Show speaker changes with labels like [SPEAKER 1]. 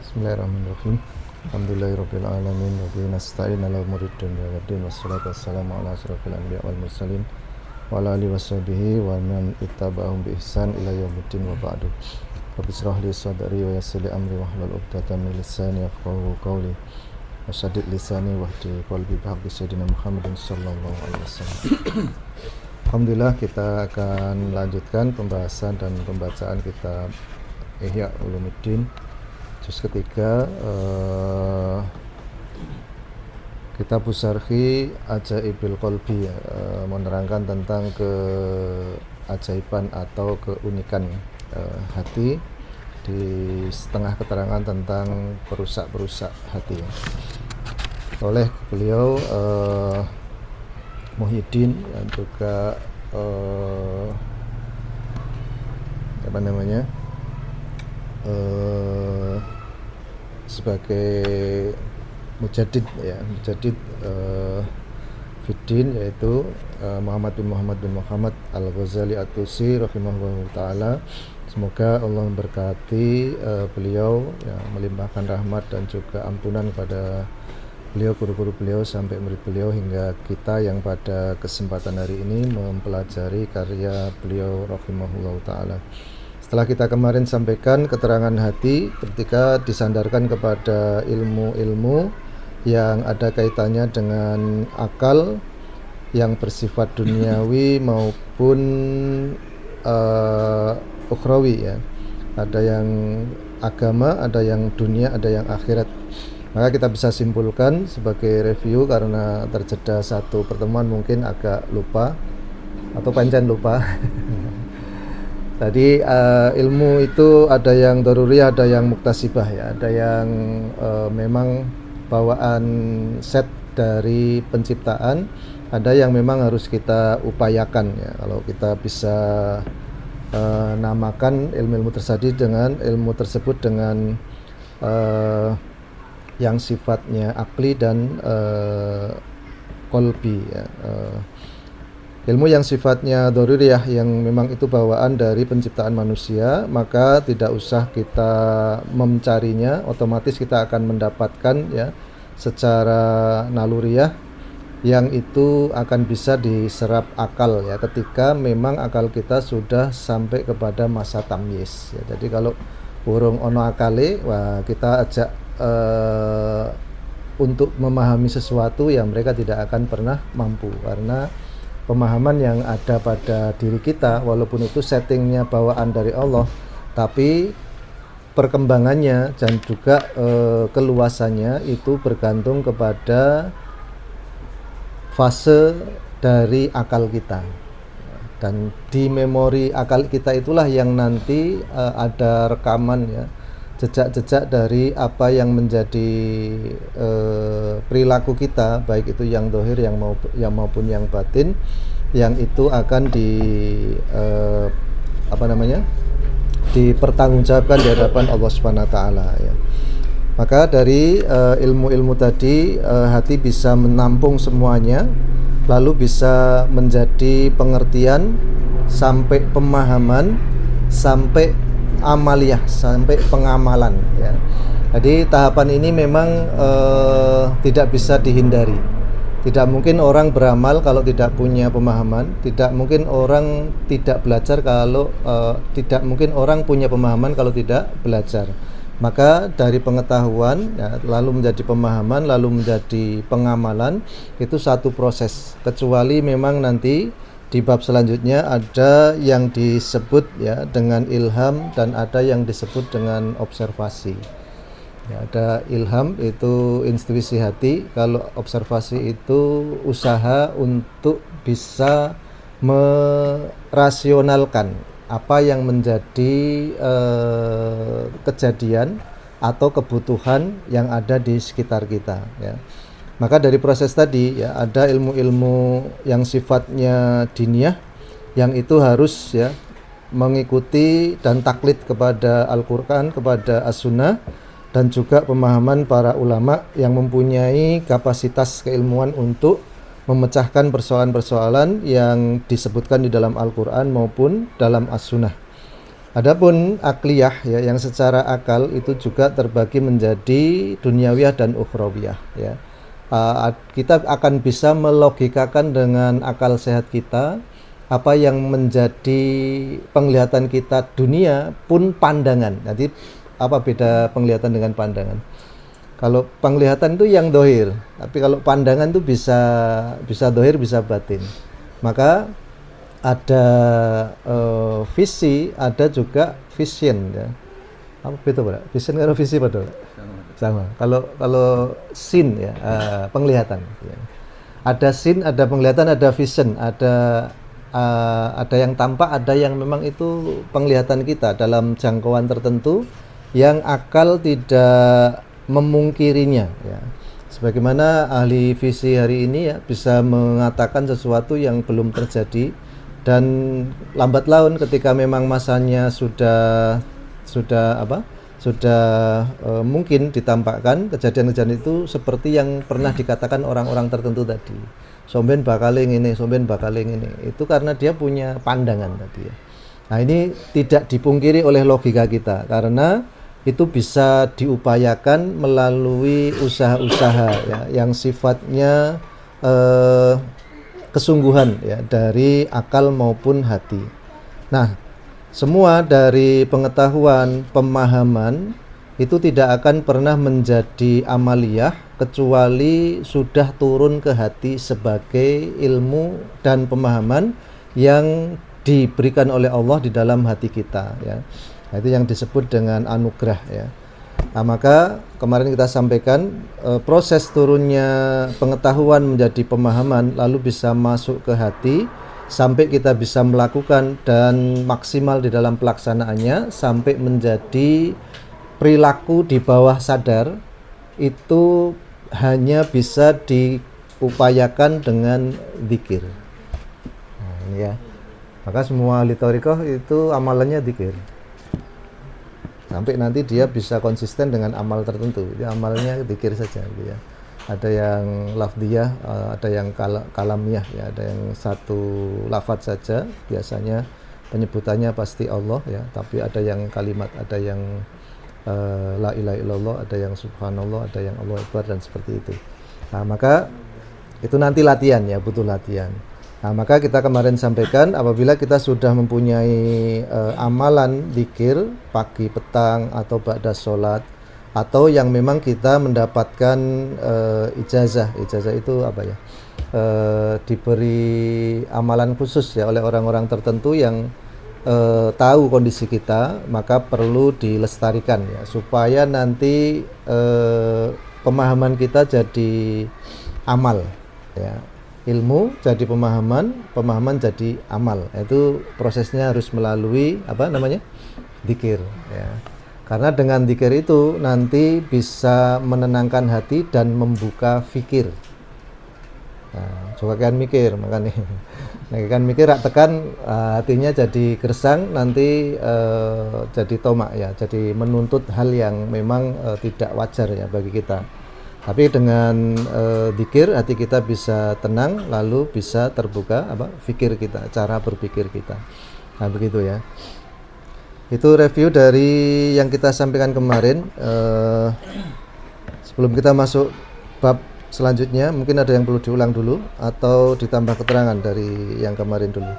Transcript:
[SPEAKER 1] Bismillahirrahmanirrahim. Alhamdulillahirabbil alamin wa bihi nasta'in ala umuri dunya waddin wassalatu wassalamu ala asyrofil anbiya wal mursalin wa ala alihi washabihi wa man ittaba'ahum bi ihsan ila yaumiddin wa ba'du. Rabbi shrah li sadri wa yassir li amri wahlul 'uqdatam min lisani yafqahu qawli wa saddid lisani wahdi qalbi bi haqqi sayyidina Muhammadin sallallahu alaihi wasallam. Alhamdulillah, kita akan lanjutkan pembahasan dan pembacaan kitab Ihya Ulumuddin juz ketiga, kitab Syarhi Ajaibil Qalbi, menerangkan tentang keajaiban atau keunikan hati, di setengah keterangan tentang perusak-perusak hati oleh beliau Muhyiddin, dan juga sebagai mujaddid fiddin, yaitu Muhammad bin Muhammad Al-Ghazali At-Tusi rahimahullah ta'ala. Semoga Allah memberkati beliau, melimpahkan rahmat dan juga ampunan kepada beliau, guru-guru beliau, sampai murid beliau, hingga kita yang pada kesempatan hari ini mempelajari karya beliau rahimahullah ta'ala. Setelah kita kemarin sampaikan keterangan hati ketika disandarkan kepada ilmu-ilmu yang ada kaitannya dengan akal yang bersifat duniawi maupun ukhrawi, ya. Ada yang agama, ada yang dunia, ada yang akhirat. Maka kita bisa simpulkan sebagai review, karena terjeda satu pertemuan mungkin agak lupa atau pancen lupa. Tadi ilmu itu ada yang daruriyah, ada yang muktasibah, ya. Ada yang memang bawaan set dari penciptaan, ada yang memang harus kita upayakan, ya. Kalau kita bisa namakan ilmu-ilmu tersebut dengan yang sifatnya akli dan qalbi, ya. Ilmu yang sifatnya daruriyah, yang memang itu bawaan dari penciptaan manusia, maka tidak usah kita mencarinya, otomatis kita akan mendapatkan, ya, secara naluriah, yang itu akan bisa diserap akal, ya, ketika memang akal kita sudah sampai kepada masa tamyiz, ya. Jadi kalau urung ono akale, wah, kita ajak untuk memahami sesuatu, ya mereka tidak akan pernah mampu, karena pemahaman yang ada pada diri kita, walaupun itu settingnya bawaan dari Allah, tapi perkembangannya dan juga keluasannya itu bergantung kepada fase dari akal kita. Dan di memori akal kita itulah yang nanti ada rekaman, ya, jejak-jejak dari apa yang menjadi perilaku kita, baik itu yang zahir maupun yang batin, yang itu akan dipertanggungjawabkan di hadapan Allah Subhanahu wa taala, ya. Maka dari ilmu-ilmu tadi, hati bisa menampung semuanya, lalu bisa menjadi pengertian sampai pemahaman, sampai amaliyah, sampai pengamalan, ya. Jadi tahapan ini memang tidak bisa dihindari. Tidak mungkin orang beramal kalau tidak punya pemahaman, tidak mungkin orang tidak belajar kalau tidak mungkin orang punya pemahaman kalau tidak belajar. Maka dari pengetahuan, ya, lalu menjadi pemahaman, lalu menjadi pengamalan, itu satu proses. Kecuali memang nanti di bab selanjutnya ada yang disebut, ya, dengan ilham, dan ada yang disebut dengan observasi. Ya, ada ilham itu intuisi hati, kalau observasi itu usaha untuk bisa merasionalkan apa yang menjadi kejadian atau kebutuhan yang ada di sekitar kita, ya. Maka dari proses tadi, ya, ada ilmu-ilmu yang sifatnya diniyah, yang itu harus, ya, mengikuti dan taklid kepada Al-Quran, kepada As-Sunnah, dan juga pemahaman para ulama yang mempunyai kapasitas keilmuan untuk memecahkan persoalan-persoalan yang disebutkan di dalam Al-Quran maupun dalam As-Sunnah. Adapun akliyah ya, yang secara akal itu juga terbagi menjadi duniawiyah dan ukhrawiyah ya. Kita akan bisa melogikakan dengan akal sehat kita apa yang menjadi penglihatan kita dunia pun pandangan. Nanti apa beda penglihatan dengan pandangan? Kalau penglihatan itu yang dohir, tapi kalau pandangan itu bisa dohir bisa batin. Maka ada visi, ada juga vision ya. Apa beda Pak? Vision atau visi pada sama. Kalau sin ya, penglihatan ya. Ada sin, ada penglihatan, ada vision, ada yang tampak, ada yang memang itu penglihatan kita dalam jangkauan tertentu yang akal tidak memungkirinya ya. Sebagaimana ahli visi hari ini ya bisa mengatakan sesuatu yang belum terjadi, dan lambat laun ketika memang masanya sudah mungkin ditampakkan kejadian-kejadian itu seperti yang pernah dikatakan orang-orang tertentu tadi. Somben bakaling ini, itu karena dia punya pandangan tadi ya. Nah, ini tidak dipungkiri oleh logika kita karena itu bisa diupayakan melalui usaha-usaha ya, yang sifatnya kesungguhan ya, dari akal maupun hati. Nah, semua dari pengetahuan, pemahaman itu tidak akan pernah menjadi amaliyah kecuali sudah turun ke hati sebagai ilmu dan pemahaman yang diberikan oleh Allah di dalam hati kita ya. Nah, itu yang disebut dengan anugerah ya. Nah, maka kemarin kita sampaikan proses turunnya pengetahuan menjadi pemahaman lalu bisa masuk ke hati sampai kita bisa melakukan dan maksimal di dalam pelaksanaannya sampai menjadi perilaku di bawah sadar, itu hanya bisa diupayakan dengan zikir. Nah, ini ya. Maka semua ahli thariqah itu amalannya zikir. Sampai nanti dia bisa konsisten dengan amal tertentu. Dia amalnya zikir saja gitu ya. Ada yang lafdiyah, ada yang kalamiyah ya, ada yang satu lafadz saja, biasanya penyebutannya pasti Allah ya, tapi ada yang kalimat, ada yang la ilaha illallah, ada yang subhanallah, ada yang Allahu akbar dan seperti itu. Nah, maka itu nanti latihan ya, butuh latihan. Nah, maka kita kemarin sampaikan apabila kita sudah mempunyai amalan zikir pagi, petang atau ba'da sholat, atau yang memang kita mendapatkan ijazah itu apa ya, diberi amalan khusus ya oleh orang-orang tertentu yang tahu kondisi kita, maka perlu dilestarikan ya supaya nanti pemahaman kita jadi amal ya. Ilmu jadi pemahaman, pemahaman jadi amal. Itu prosesnya harus melalui apa namanya? Dzikir ya. Karena dengan dzikir itu nanti bisa menenangkan hati dan membuka fikir. Nah, coba kan mikir makanya. Nah, kan mikir rak tekan hatinya jadi gersang, nanti jadi tomak ya, jadi menuntut hal yang memang tidak wajar ya bagi kita. Tapi dengan dzikir hati kita bisa tenang, lalu bisa terbuka apa fikir kita, cara berpikir kita. Nah, begitu ya. Itu review dari yang kita sampaikan kemarin. Sebelum kita masuk bab selanjutnya, mungkin ada yang perlu diulang dulu atau ditambah keterangan dari yang kemarin dulu.